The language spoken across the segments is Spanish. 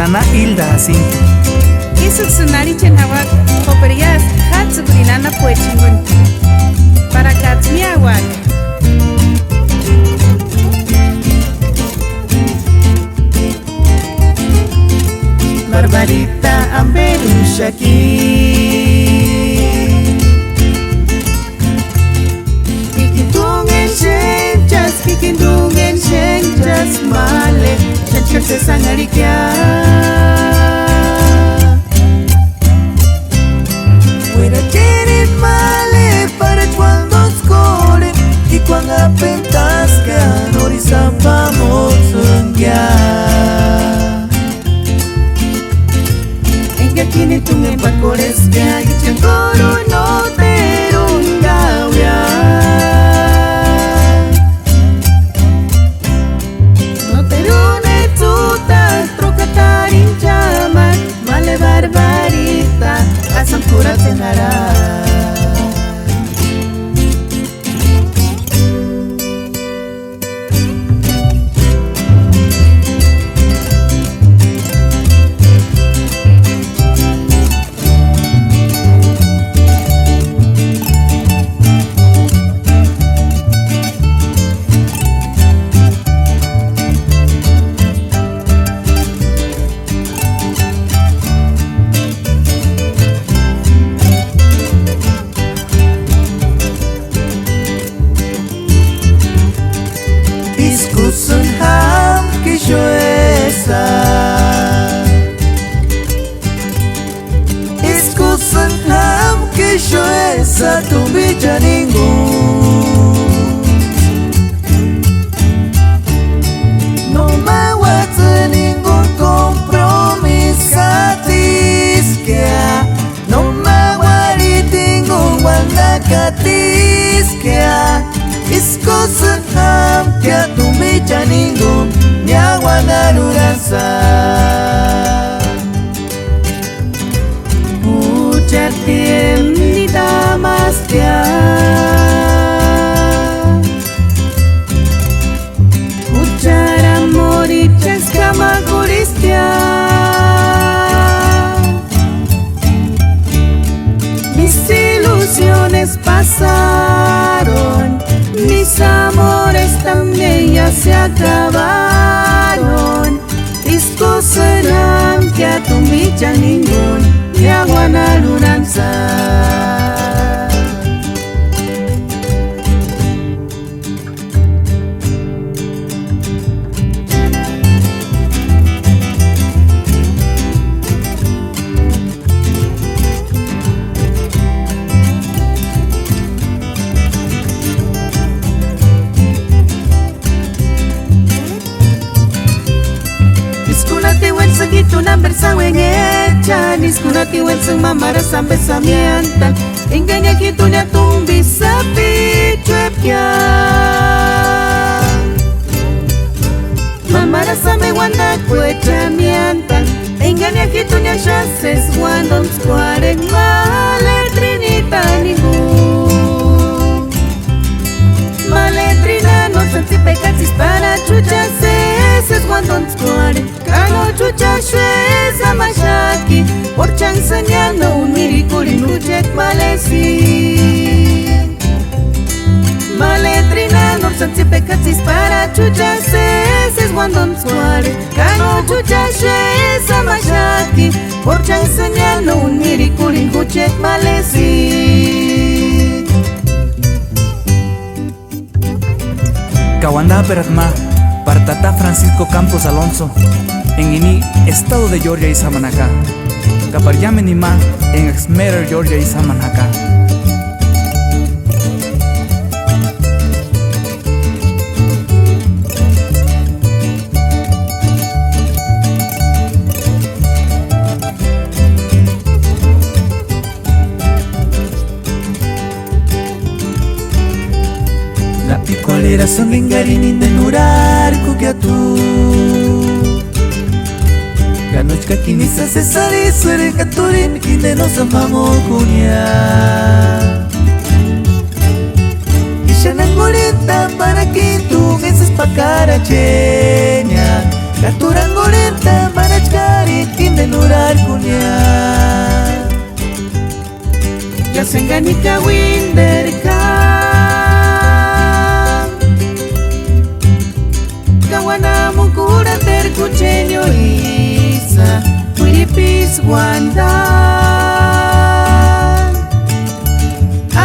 Nana Hilda Jacinto. Isuk sunari chenawak, Poperias, Hatsukrinana Puechingun. Para Katsmiawak. Barbarita Amberushaki Kikindungen shenjas male Chanchir se sangarikia Wera tienen male para cuando score Y cuando apentas que anoriza vamos Kini tungen pakores kya Gichan koro no terunga uya No terune tuta Trocatarin chaman Male barbarita Asam kura tenara Discusun ham que yo esa Discusun ham que yo esa Tu bicha ningún No me guarde ningún compromiso Catisquea No me guarde ningún guarda catisquea Discusun ham que a tu micha ningún Ni agua naruranza Mucha tiemnita más que Mucha amor y chascama curistia Mis ilusiones pasaron Mis amores también ya se acabaron Discoserán que a tu micha ningún Ni agua na lunanza Gitu number sa wengecha Niskunati wenseng mamara sampai samiantan Inganya gitu nya tumbi sapi cuepnya Mamara sampai wanda kue chamiantan Inganya gitu nya chases wandon squareng Maletrinita nibu Maletrina no santi pecatis para chuchases Wandon squareng Kano chucha shweza mashaki Por chansanyano unirikuri nujet malesi Maletrina no santi pecatis para chucha ses Wandon square Kano chucha shweza mashaki Por chansanyano unirikuri nujet malesi Kawanda Peratma para Tata Francisco Campos Alonso en Ini, Estado de Georgia y Samanacá. Caparyaменima en Exmerer, Georgia y Samanacá. La picolera son lingarini de nurar kukiatu Ganochka kinisa cesari suere katurin kinde nos amamos kunya Ishanangolenta para kintu esas pakara chenya Katurangolenta para chkari Yasenganika winderka Kawana mukura terkuchenyo isa Wiripis wanda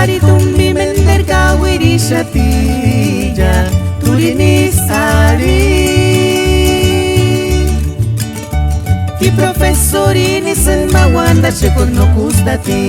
Ari tumbi menderka wirishatija Turinis ari Ki professorini sen mawanda shekor no kustati